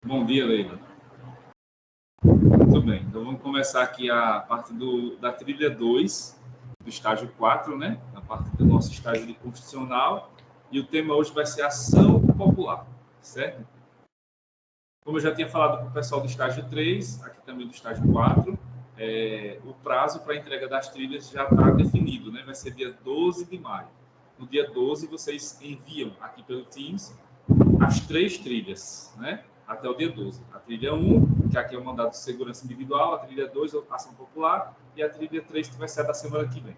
Bom dia, Leila. Muito bem, então vamos começar aqui a parte da trilha 2, do estágio 4, né? A parte do nosso estágio de constitucional. E o tema hoje vai ser ação popular, certo? Como eu já tinha falado para o pessoal do estágio 3, aqui também do estágio 4, o prazo para a entrega das trilhas já está definido, né? Vai ser dia 12 de maio. No dia 12, vocês enviam aqui pelo Teams as 3 trilhas, né? Até o dia 12. A trilha 1, que aqui é o mandado de segurança individual, a trilha 2, ação popular, e a trilha 3, que vai ser da semana que vem.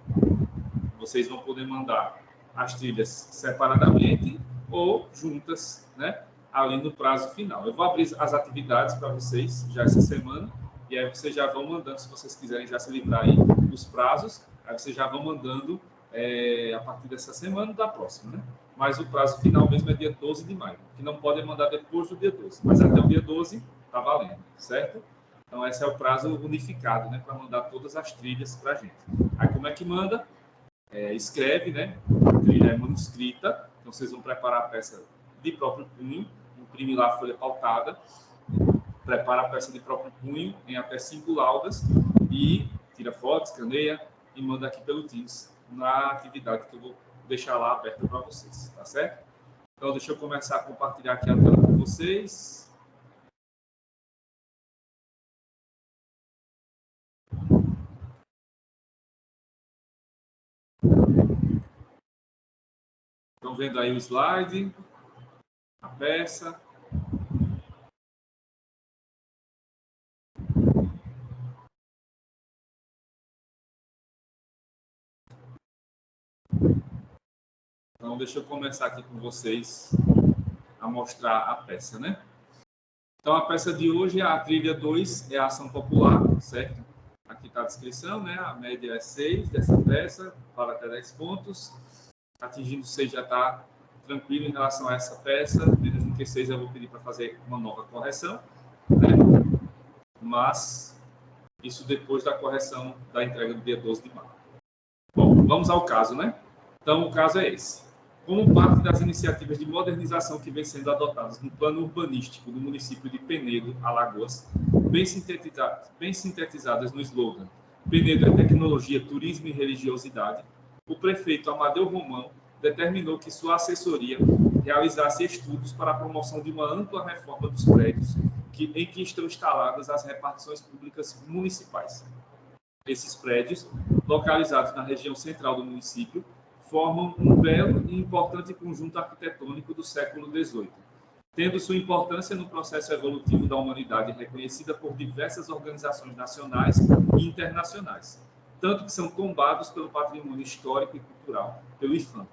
Vocês vão poder mandar as trilhas separadamente ou juntas, né? Ali no prazo final. Eu vou abrir as atividades para vocês já essa semana, e aí vocês já vão mandando, se vocês quiserem já se livrar aí dos prazos, aí vocês já vão mandando a partir dessa semana e da próxima, né? Mas o prazo final mesmo é dia 12 de maio, que não podem mandar depois do dia 12, mas até o dia 12 está valendo, certo? Então, esse é o prazo unificado, né, para mandar todas as trilhas para a gente. Aí, como é que manda? Escreve, né? A trilha é manuscrita, então vocês vão preparar a peça de próprio punho, imprime lá a folha pautada, prepara a peça de próprio punho em até 5 laudas e tira foto, escaneia e manda aqui pelo Teams na atividade que eu vou deixar lá aberta para vocês, tá certo? Então, deixa eu começar a compartilhar aqui a tela com vocês. Estão vendo aí o slide, a peça. Então, deixa eu começar aqui com vocês a mostrar a peça, né? Então, a peça de hoje, a trilha 2, é a ação popular, certo? Aqui está a descrição, né? A média é 6 dessa peça, para até 10 pontos. Atingindo 6 já está tranquilo em relação a essa peça. Menos do que 6 eu vou pedir para fazer uma nova correção, né? Mas isso depois da correção da entrega do dia 12 de maio. Bom, vamos ao caso, né? Então, o caso é esse. Como parte das iniciativas de modernização que vem sendo adotadas no plano urbanístico do município de Penedo, Alagoas, bem sintetizadas no slogan Penedo é tecnologia, turismo e religiosidade, o prefeito Amadeu Romão determinou que sua assessoria realizasse estudos para a promoção de uma ampla reforma dos prédios em que estão instaladas as repartições públicas municipais. Esses prédios, localizados na região central do município, formam um belo e importante conjunto arquitetônico do século XVIII, tendo sua importância no processo evolutivo da humanidade reconhecida por diversas organizações nacionais e internacionais, tanto que são tombados pelo patrimônio histórico e cultural, pelo IFAM.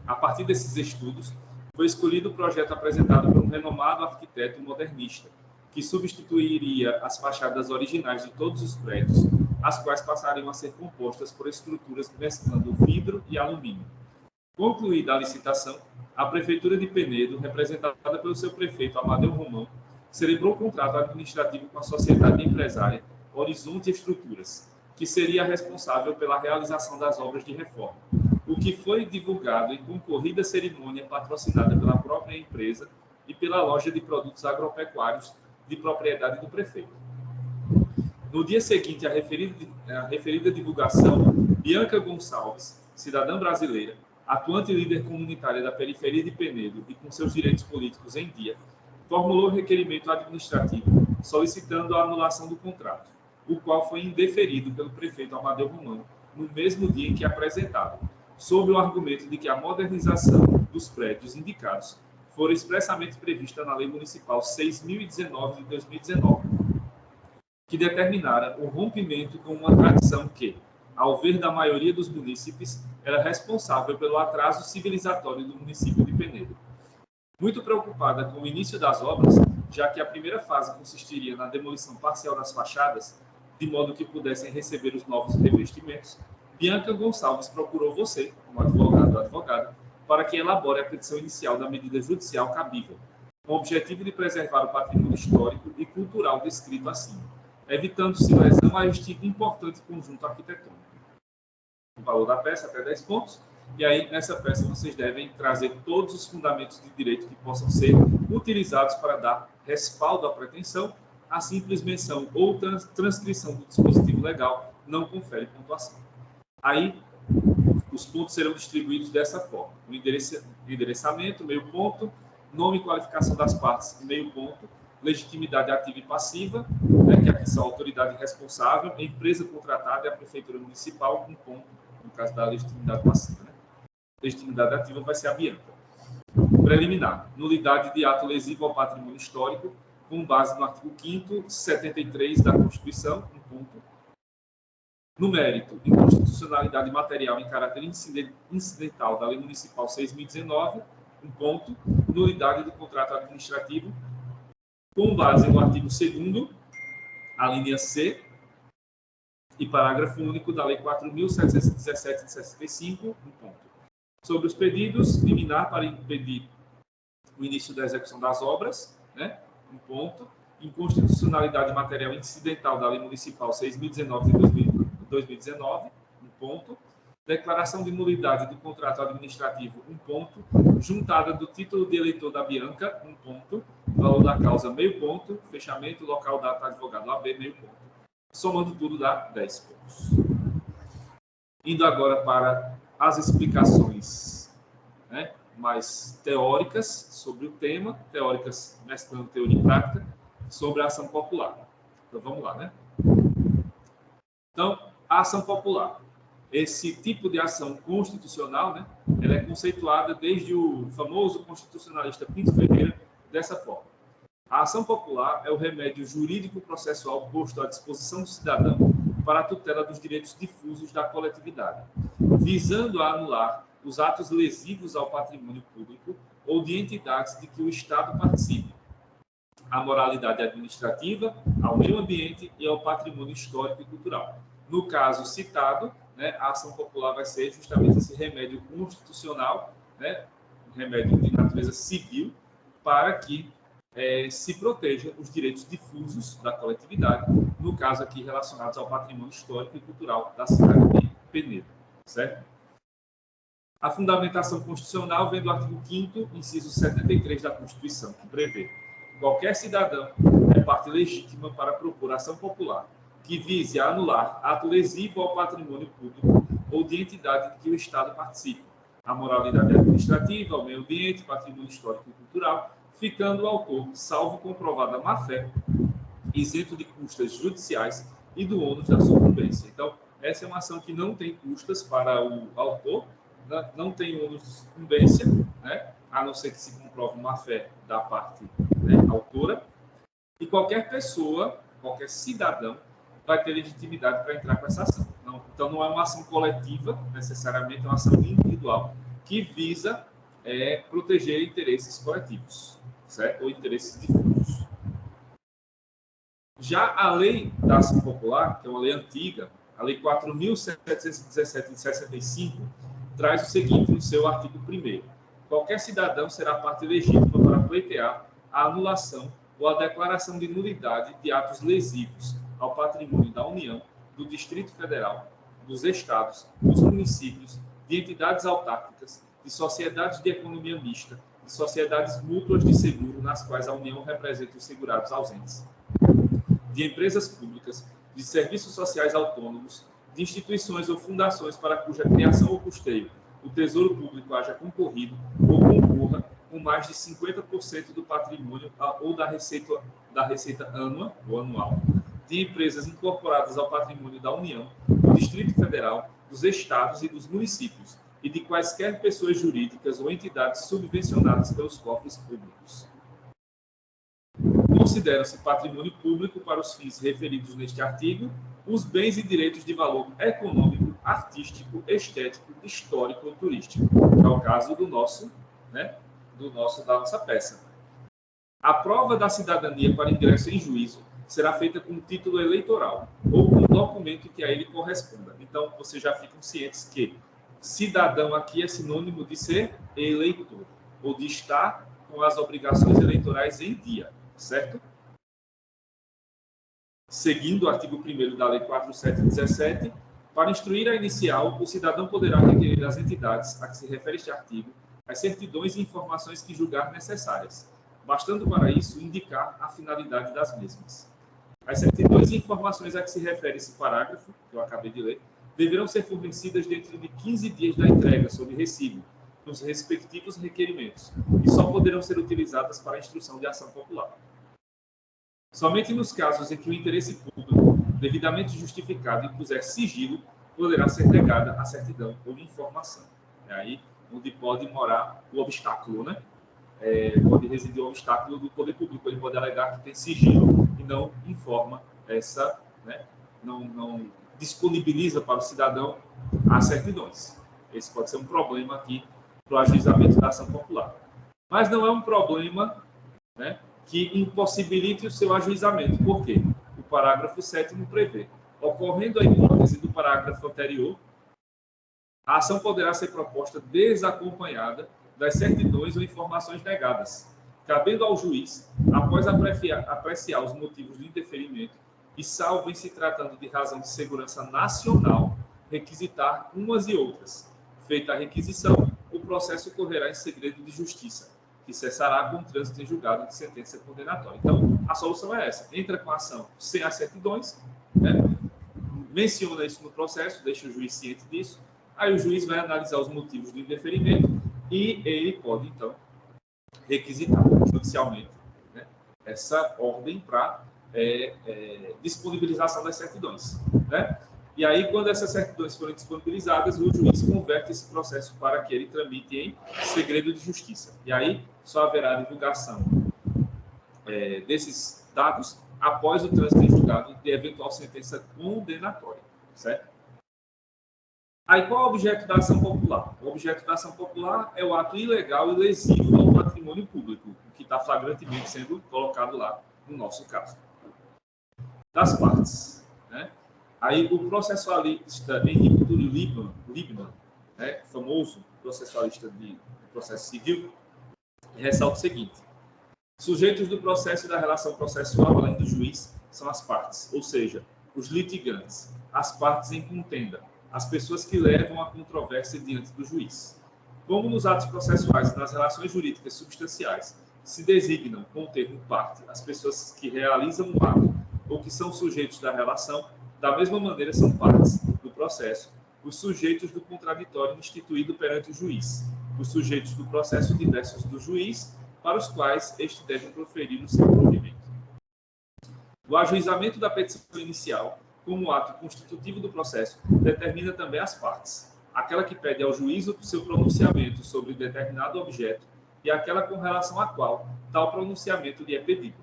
A partir desses estudos, foi escolhido o projeto apresentado por um renomado arquiteto modernista, que substituiria as fachadas originais de todos os prédios, as quais passariam a ser compostas por estruturas mesclando vidro e alumínio. Concluída a licitação, a Prefeitura de Penedo, representada pelo seu prefeito Amadeu Romão, celebrou o contrato administrativo com a sociedade empresária Horizonte Estruturas, que seria responsável pela realização das obras de reforma, o que foi divulgado em concorrida cerimônia patrocinada pela própria empresa e pela loja de produtos agropecuários de propriedade do prefeito. No dia seguinte à referida divulgação, Bianca Gonçalves, cidadã brasileira, atuante líder comunitária da periferia de Penedo e com seus direitos políticos em dia, formulou requerimento administrativo solicitando a anulação do contrato, o qual foi indeferido pelo prefeito Amadeu Romão no mesmo dia em que apresentado, sob o argumento de que a modernização dos prédios indicados fora expressamente prevista na Lei Municipal 6.019 de 2019, que determinara o rompimento com uma tradição que, ao ver da maioria dos munícipes, era responsável pelo atraso civilizatório do município de Penedo. Muito preocupada com o início das obras, já que a primeira fase consistiria na demolição parcial das fachadas, de modo que pudessem receber os novos revestimentos, Bianca Gonçalves procurou você, como advogado ou advogada, para que elabore a petição inicial da medida judicial cabível, com o objetivo de preservar o patrimônio histórico e cultural descrito acima, evitando-se lesão a este importante conjunto arquitetônico. O valor da peça até 10 pontos E aí, nessa peça, vocês devem trazer todos os fundamentos de direito que possam ser utilizados para dar respaldo à pretensão. A simples menção ou transcrição do dispositivo legal não confere pontuação. Aí, os pontos serão distribuídos dessa forma: o endereçamento, meio ponto; nome e qualificação das partes, meio ponto; legitimidade ativa e passiva, né, que aqui são a autoridade responsável, a empresa contratada e a prefeitura municipal, um ponto, no caso da legitimidade passiva. Né? Legitimidade ativa vai ser a Bianca. Preliminar: nulidade de ato lesivo ao patrimônio histórico, com base no artigo 5º, 73 da Constituição, um ponto. No mérito, inconstitucionalidade material em caráter incidental da Lei Municipal 6.019, um ponto. Nulidade do contrato administrativo, com base no artigo 2º, a linha C, e parágrafo único da Lei 4.717 de 65, um ponto. Sobre os pedidos, liminar para impedir o início da execução das obras, né? Um ponto. Inconstitucionalidade material incidental da Lei Municipal 6.019 de 2019, um ponto. Declaração de nulidade do contrato administrativo, um ponto. Juntada do título de eleitor da Bianca, um ponto. Valor da causa, meio ponto. Fechamento, local, data, advogado AB, meio ponto. Somando tudo, dá 10 pontos. Indo agora para as explicações, né, mais teóricas sobre o tema, teóricas mesclando teoria e prática, sobre a ação popular. Então, vamos lá, né? Então, a ação popular. Esse tipo de ação constitucional, né, ela é conceituada desde o famoso constitucionalista Pinto Ferreira dessa forma. A ação popular é o remédio jurídico-processual posto à disposição do cidadão para a tutela dos direitos difusos da coletividade, visando a anular os atos lesivos ao patrimônio público ou de entidades de que o Estado participe, à moralidade administrativa, ao meio ambiente e ao patrimônio histórico e cultural. No caso citado, né, a ação popular vai ser justamente esse remédio constitucional, né, um remédio de natureza civil, para que se protejam os direitos difusos da coletividade, no caso aqui relacionados ao patrimônio histórico e cultural da cidade de Penedo, certo? A fundamentação constitucional vem do artigo 5º, inciso 73 da Constituição, que prevê: qualquer cidadão é parte legítima para propor ação popular que vise a anular ato lesivo ao patrimônio público ou de entidade de que o Estado participe, a moralidade administrativa, ao meio ambiente, patrimônio histórico e cultural, ficando o autor, salvo comprovada má-fé, isento de custas judiciais e do ônus da sucumbência. Então, essa é uma ação que não tem custas para o autor, não tem ônus de sucumbência, né? A não ser que se comprove má-fé da parte, né, autora, e qualquer pessoa, qualquer cidadão, vai ter legitimidade para entrar com essa ação. Então, não é uma ação coletiva, necessariamente, é uma ação individual que visa proteger interesses coletivos, certo? Ou interesses difusos. Já a lei da ação popular, que é uma lei antiga, a lei 4.717 de 65, traz o seguinte no seu artigo 1º: qualquer cidadão será parte legítima para pleitear a anulação ou a declaração de nulidade de atos lesivos ao patrimônio da União, do Distrito Federal, dos Estados, dos municípios, de entidades autárquicas, de sociedades de economia mista, de sociedades mútuas de seguro nas quais a União representa os segurados ausentes, de empresas públicas, de serviços sociais autônomos, de instituições ou fundações para cuja criação ou custeio o Tesouro Público haja concorrido ou concorra com mais de 50% do patrimônio ou da receita ânua ou anual, de empresas incorporadas ao patrimônio da União, do Distrito Federal, dos Estados e dos municípios, e de quaisquer pessoas jurídicas ou entidades subvencionadas pelos cofres públicos. Consideram-se patrimônio público, para os fins referidos neste artigo, os bens e direitos de valor econômico, artístico, estético, histórico ou turístico. É o caso do nosso, né, da nossa peça. A prova da cidadania para ingresso em juízo será feita com título eleitoral ou com documento que a ele corresponda. Então, vocês já ficam cientes que cidadão aqui é sinônimo de ser eleitor, ou de estar com as obrigações eleitorais em dia, certo? Seguindo o artigo 1º da Lei 4.717, Para instruir a inicial, o cidadão poderá requerer das entidades a que se refere este artigo as certidões e informações que julgar necessárias, bastando para isso indicar a finalidade das mesmas. As certidões e informações a que se refere esse parágrafo, que eu acabei de ler, deverão ser fornecidas dentro de 15 dias da entrega sob recibo, nos respectivos requerimentos, e só poderão ser utilizadas para a instrução de ação popular. Somente nos casos em que o interesse público, devidamente justificado, impuser sigilo, poderá ser negada a certidão ou informação. É aí onde pode morar o obstáculo, né? Pode residir o obstáculo do poder público. Ele pode alegar que tem sigilo e não informa essa, né? Não disponibiliza para o cidadão as certidões. Esse pode ser um problema aqui para o ajuizamento da ação popular. Mas não é um problema, né, que impossibilite o seu ajuizamento. Por quê? O parágrafo 7º prevê: ocorrendo a hipótese do parágrafo anterior, a ação poderá ser proposta desacompanhada das certidões ou informações negadas, cabendo ao juiz, após apreciar os motivos do indeferimento e, salvo em se tratando de razão de segurança nacional, requisitar umas e outras. Feita a requisição, o processo correrá em segredo de justiça, que cessará com o trânsito em julgado de sentença condenatória. Então, a solução é essa: entra com a ação sem as certidões, né? Menciona isso no processo, deixa o juiz ciente disso, aí o juiz vai analisar os motivos do indeferimento e ele pode, então, requisitar judicialmente, né, essa ordem para disponibilização das certidões, né? E aí, quando essas certidões forem disponibilizadas, o juiz converte esse processo para que ele tramite em segredo de justiça. E aí, só haverá divulgação desses dados após o trânsito em julgado de eventual sentença condenatória, certo? Aí, qual é o objeto da ação popular? O objeto da ação popular é o ato ilegal e lesivo ao patrimônio público, que está flagrantemente sendo colocado lá no nosso caso. Das partes, né? Aí, o processualista Henrique Túlio Liebman, né, famoso processualista de processo civil, ressalta o seguinte: sujeitos do processo e da relação processual, além do juiz, são as partes, ou seja, os litigantes, as partes em contenda, as pessoas que levam a controvérsia diante do juiz. Como nos atos processuais e nas relações jurídicas substanciais se designam com o termo parte as pessoas que realizam o ato ou que são sujeitos da relação, da mesma maneira são partes do processo os sujeitos do contraditório instituído perante o juiz, os sujeitos do processo diversos do juiz, para os quais este deve proferir o seu provimento. O ajuizamento da petição inicial, como ato constitutivo do processo, determina também as partes, aquela que pede ao juiz o seu pronunciamento sobre determinado objeto e aquela com relação à qual tal pronunciamento lhe é pedido.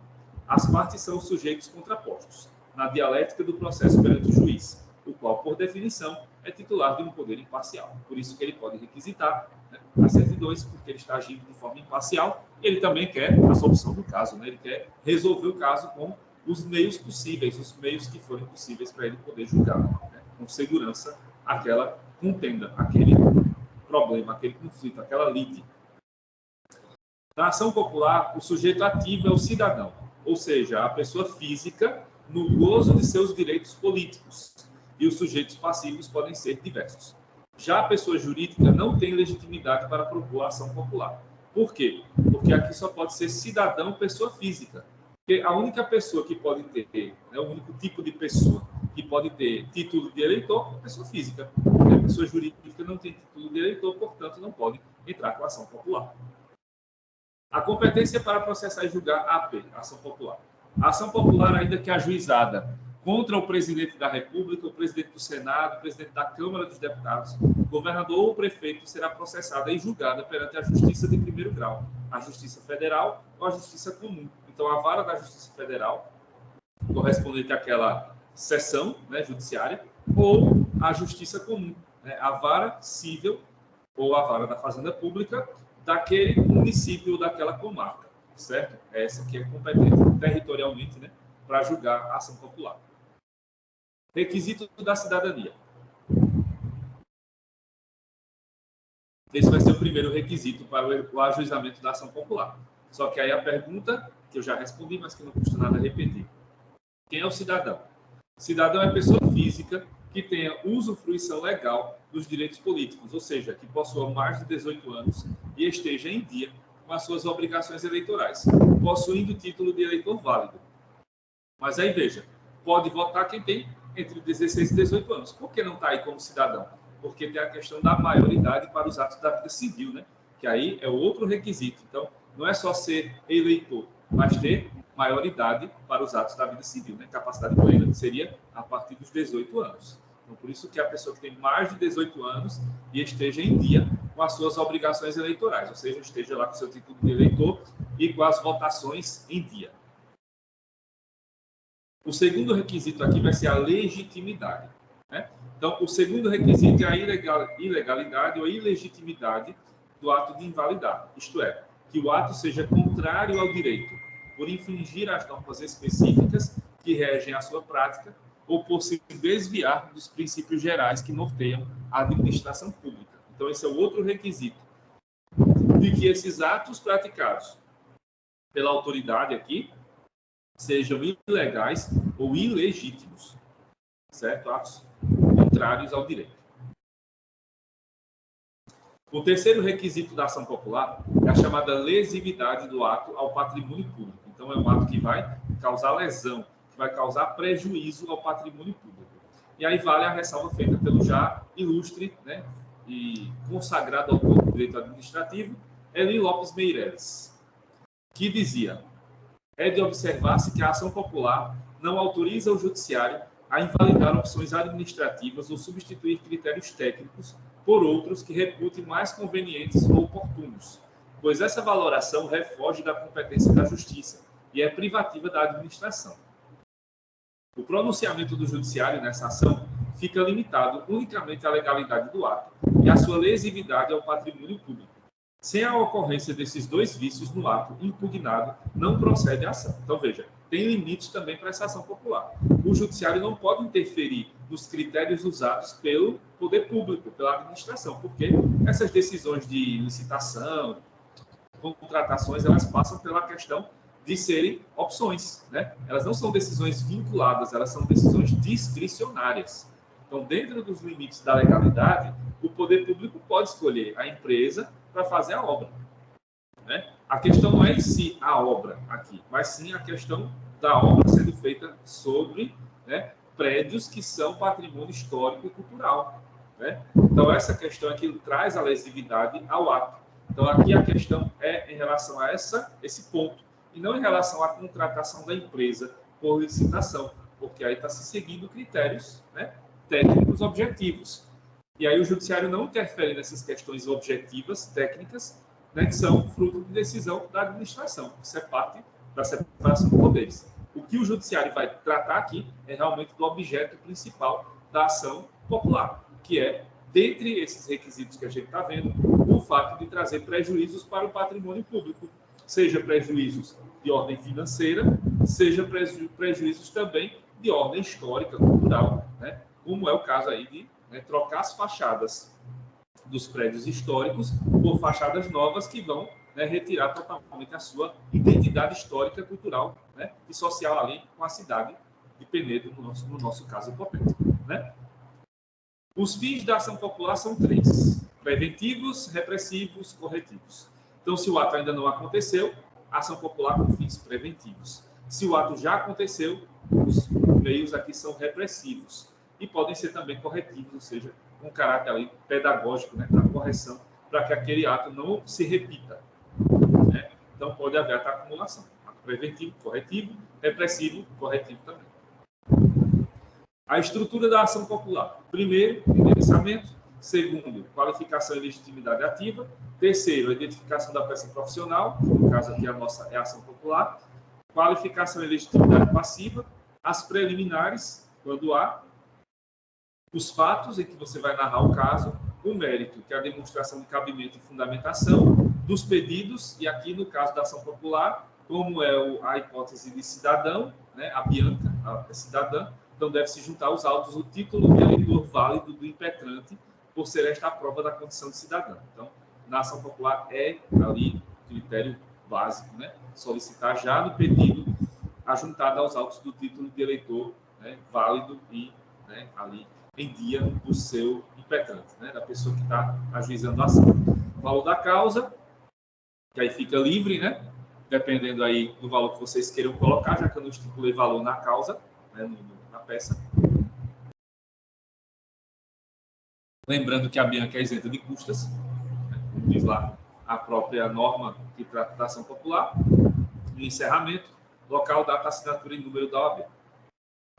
As partes são os sujeitos contrapostos, na dialética do processo perante o juiz, o qual, por definição, é titular de um poder imparcial. Por isso que ele pode requisitar, né, as certidões, porque ele está agindo de forma imparcial, e ele também quer a solução do caso, né? Ele quer resolver o caso com os meios possíveis, os meios que forem possíveis para ele poder julgar, né, com segurança, aquela contenda, aquele problema, aquele conflito, aquela lide. Na ação popular, o sujeito ativo é o cidadão, ou seja, a pessoa física no gozo de seus direitos políticos, e os sujeitos passivos podem ser diversos. Já a pessoa jurídica não tem legitimidade para propor a ação popular. Por quê? Porque aqui só pode ser cidadão, pessoa física. Porque a única pessoa que pode ter, né, o único tipo de pessoa que pode ter título de eleitor é pessoa física. A pessoa jurídica não tem título de eleitor, portanto, não pode entrar com a ação popular. A competência para processar e julgar AP, ação popular. A ação popular, ainda que ajuizada contra o presidente da República, o presidente do Senado, o presidente da Câmara dos Deputados, o governador ou o prefeito, será processada e julgada perante a Justiça de primeiro grau, a Justiça Federal ou a Justiça Comum. Então, a vara da Justiça Federal, correspondente àquela seção, né, judiciária, ou a Justiça Comum, né, a vara civil ou a vara da Fazenda Pública daquele município ou daquela comarca, certo? Essa que é competente territorialmente, né, para julgar a ação popular. Requisito da cidadania. Esse vai ser o primeiro requisito para o ajuizamento da ação popular. Só que aí a pergunta, que eu já respondi, mas que não custa nada repetir. Quem é o cidadão? Cidadão é pessoa física que tenha usufruição legal dos direitos políticos, ou seja, que possua mais de 18 anos e esteja em dia com as suas obrigações eleitorais, possuindo título de eleitor válido. Mas aí, veja, pode votar quem tem entre 16 e 18 anos. Por que não está aí como cidadão? Porque tem a questão da maioridade para os atos da vida civil, né? Que aí é outro requisito. Então, não é só ser eleitor, mas ter maioridade para os atos da vida civil, né? Capacidade plena, que seria a partir dos 18 anos. Então, por isso que a pessoa que tem mais de 18 anos e esteja em dia com as suas obrigações eleitorais, ou seja, esteja lá com seu título de eleitor e com as votações em dia. O segundo requisito aqui vai ser a legitimidade, né? Então, o segundo requisito é a ilegalidade ou a ilegitimidade do ato de invalidar, isto é, que o ato seja contrário ao direito, por infringir as normas específicas que regem a sua prática ou por se desviar dos princípios gerais que norteiam a administração pública. Então, esse é o outro requisito, de que esses atos praticados pela autoridade aqui sejam ilegais ou ilegítimos, certo? Atos contrários ao direito. O terceiro requisito da ação popular é a chamada lesividade do ato ao patrimônio público. Então, é um ato que vai causar lesão, que vai causar prejuízo ao patrimônio público. E aí vale a ressalva feita pelo já ilustre, né, e consagrado autor do direito administrativo, Eli Lopes Meireles, que dizia: é de observar-se que a ação popular não autoriza o judiciário a invalidar opções administrativas ou substituir critérios técnicos por outros que repute mais convenientes ou oportunos, pois essa valoração refoge da competência da justiça e é privativa da administração. O pronunciamento do judiciário nessa ação fica limitado unicamente à legalidade do ato e à sua lesividade ao patrimônio público. Sem a ocorrência desses dois vícios no ato impugnado, não procede a ação. Então, veja, tem limites também para essa ação popular. O judiciário não pode interferir nos critérios usados pelo poder público, pela administração, porque essas decisões de licitação, contratações, elas passam pela questão de serem opções, né? Elas não são decisões vinculadas, elas são decisões discricionárias. Então, dentro dos limites da legalidade, o poder público pode escolher a empresa para fazer a obra, né? A questão não é em si a obra aqui, mas sim a questão da obra sendo feita sobre, né, prédios que são patrimônio histórico e cultural, né? Então, essa questão aqui traz a lesividade ao ato. Então, aqui a questão é em relação a esse ponto, e não em relação à contratação da empresa por licitação, porque aí está se seguindo critérios, né, técnicos objetivos. E aí o judiciário não interfere nessas questões objetivas, técnicas, né, que são fruto de decisão da administração. Isso é parte da separação de poderes. O que o judiciário vai tratar aqui é realmente do objeto principal da ação popular, que é, dentre esses requisitos que a gente está vendo, o fato de trazer prejuízos para o patrimônio público, seja prejuízos de ordem financeira, seja prejuízos também de ordem histórica, cultural, né, como é o caso aí de, né, trocar as fachadas dos prédios históricos por fachadas novas que vão, né, retirar totalmente a sua identidade histórica, cultural, né, e social ali com a cidade de Penedo, no nosso caso hipotético, né? Os fins da ação popular são três: preventivos, repressivos, corretivos. Então, se o ato ainda não aconteceu, ação popular com fins preventivos. Se o ato já aconteceu, os meios aqui são repressivos e podem ser também corretivos, ou seja, com caráter ali pedagógico, né, para correção, para que aquele ato não se repita, né? Então, pode haver a acumulação. Ato preventivo, corretivo, repressivo, corretivo também. A estrutura da ação popular. Primeiro, endereçamento. Segundo, qualificação e legitimidade ativa. Terceiro, identificação da peça profissional. No caso aqui, a nossa é a ação popular. Qualificação e legitimidade passiva. As preliminares, quando há. Os fatos em que você vai narrar o caso. O mérito, que é a demonstração de cabimento e fundamentação. Dos pedidos, e aqui no caso da ação popular, como é a hipótese de cidadão, né, a Bianca, a cidadã, então deve-se juntar aos autos o título de eleitor válido do impetrante, por ser esta a prova da condição de cidadão. Então, na ação popular é ali o critério básico, né, solicitar já no pedido a juntada aos autos do título de eleitor, né, válido e, né, ali em dia do seu impetrante, né, da pessoa que está ajuizando a ação. O valor da causa, que aí fica livre, né, dependendo aí do valor que vocês queiram colocar, já que eu não estipulei valor na causa, né, na peça. Lembrando que a Bianca é isenta de custas, né, como diz lá a própria norma que trata da ação popular. No encerramento, local, data, assinatura e número da OAB.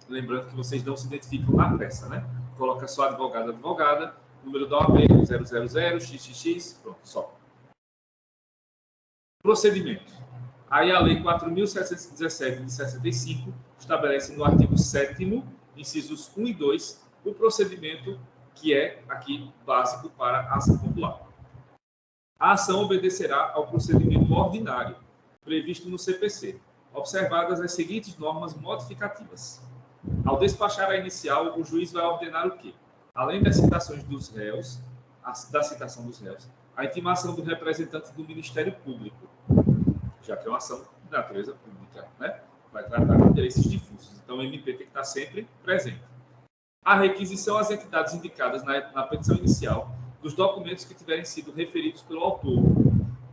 Lembrando que vocês não se identificam na peça, né? Coloca só advogada, número da OAB, 000, xxx, pronto, só. Procedimento. Aí a Lei 4.717 de 65 estabelece no artigo 7º, incisos 1 e 2, o procedimento que é aqui básico para a ação popular. A ação obedecerá ao procedimento ordinário previsto no CPC, observadas as seguintes normas modificativas. Ao despachar a inicial, o juiz vai ordenar o quê? Além das citações dos réus, da citação dos réus, a intimação do representante do Ministério Público, já que é uma ação de natureza pública, né? Vai tratar de interesses difusos. Então, o MP tem que estar sempre presente. A requisição às entidades indicadas na petição inicial dos documentos que tiverem sido referidos pelo autor,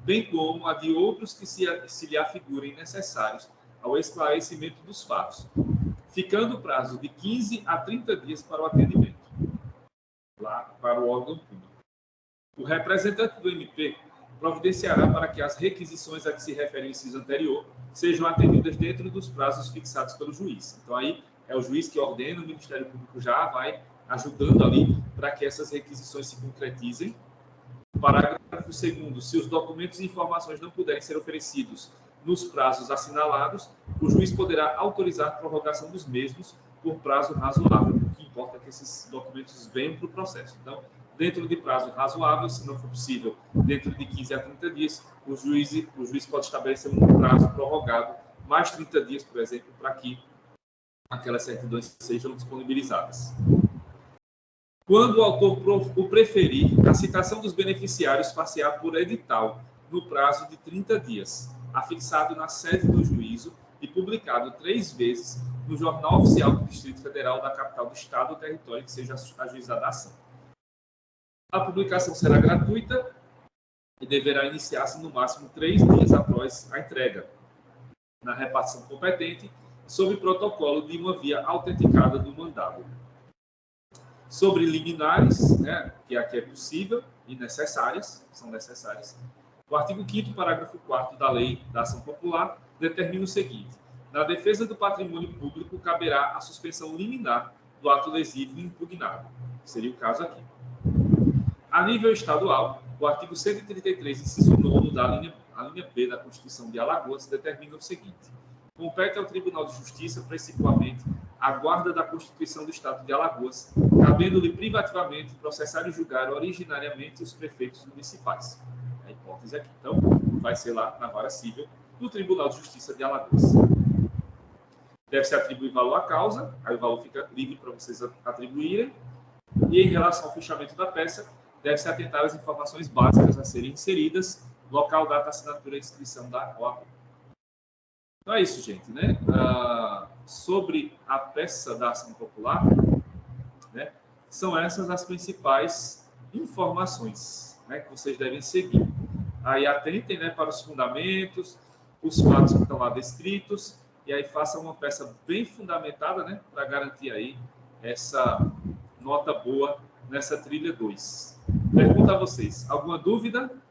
bem como a de outros que se lhe afigurem necessários ao esclarecimento dos fatos, ficando o prazo de 15 a 30 dias para o atendimento, lá para o órgão público. O representante do MP providenciará para que as requisições a que se refere o inciso anterior sejam atendidas dentro dos prazos fixados pelo juiz. Então, aí é o juiz que ordena, o Ministério Público já vai ajudando ali para que essas requisições se concretizem. Parágrafo 2º. Se os documentos e informações não puderem ser oferecidos nos prazos assinalados, o juiz poderá autorizar a prorrogação dos mesmos por prazo razoável. O que importa é que esses documentos venham para o processo. Então, dentro de prazo razoável, se não for possível, dentro de 15 a 30 dias, o juiz pode estabelecer um prazo prorrogado, mais 30 dias, por exemplo, para que aquelas certidões sejam disponibilizadas. Quando o autor o preferir, a citação dos beneficiários far-se-á por edital, no prazo de 30 dias, afixado na sede do juízo e publicado 3 vezes no Jornal Oficial do Distrito Federal da capital do Estado ou território que seja ajuizada a ação. A publicação será gratuita e deverá iniciar-se no máximo 3 dias após a entrega, na repartição competente, sob protocolo de uma via autenticada do mandado. Sobre liminares, né, que aqui é possível e necessárias, são necessárias, o artigo 5º, parágrafo 4º da Lei da Ação Popular determina o seguinte: na defesa do patrimônio público caberá a suspensão liminar do ato lesivo impugnado. Seria o caso aqui. A nível estadual, o artigo 133, inciso 9 da linha B da Constituição de Alagoas determina o seguinte: compete ao Tribunal de Justiça, principalmente, a guarda da Constituição do Estado de Alagoas, cabendo-lhe privativamente processar e julgar originariamente os prefeitos municipais. A hipótese aqui, então, vai ser lá na vara civil do Tribunal de Justiça de Alagoas. Deve-se atribuir valor à causa, aí o valor fica livre para vocês atribuírem, e em relação ao fechamento da peça, deve-se atentar às informações básicas a serem inseridas, local, data, assinatura e inscrição da OAB. Então é isso, gente, né? Sobre a peça da ação popular, né, são essas as principais informações, né, que vocês devem seguir. Aí atentem, né, para os fundamentos, os fatos que estão lá descritos, e aí façam uma peça bem fundamentada, né, para garantir aí essa nota boa nessa trilha 2. Pergunta a vocês, alguma dúvida?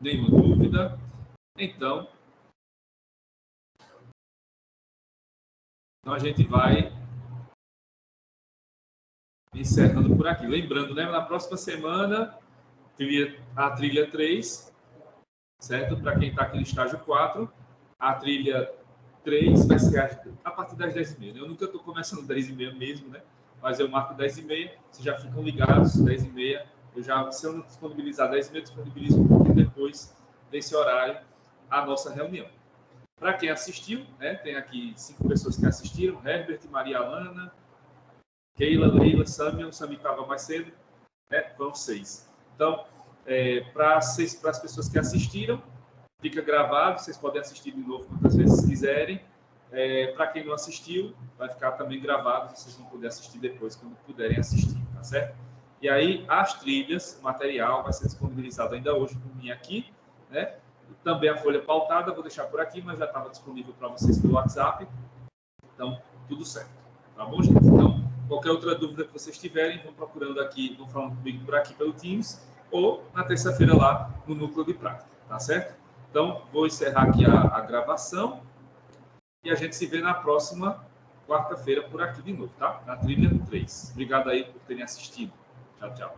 Nenhuma dúvida? Então a gente vai encerrando por aqui. Lembrando, né, na próxima semana, a trilha 3, certo? Para quem está aqui no estágio 4, a trilha 3 vai ser a partir das 10h30. Eu nunca estou começando 10h30 mesmo, né? Mas eu marco 10h30, vocês já ficam ligados, 10h30. Se eu não disponibilizar 10h30, disponibilizo um pouco depois desse horário a nossa reunião. Para quem assistiu, né, tem aqui 5 pessoas que assistiram: Herbert, Maria Alana, Keila, Leila, Sami, o Sami estava mais cedo, né? Foram 6. Então, para as pessoas que assistiram, fica gravado, vocês podem assistir de novo quantas vezes quiserem. Para quem não assistiu, vai ficar também gravado, vocês vão poder assistir depois, quando puderem assistir, tá certo? E aí, as trilhas, o material vai ser disponibilizado ainda hoje por mim aqui, né? Também a folha pautada, vou deixar por aqui, mas já estava disponível para vocês pelo WhatsApp. Então, tudo certo. Tá bom, gente? Então, qualquer outra dúvida que vocês tiverem, vão procurando aqui, vão falando comigo por aqui pelo Teams, ou na terça-feira lá no Núcleo de Prática, tá certo? Então, vou encerrar aqui a gravação e a gente se vê na próxima quarta-feira por aqui de novo, tá? Na trilha 3. Obrigado aí por terem assistido. Tchau, tchau.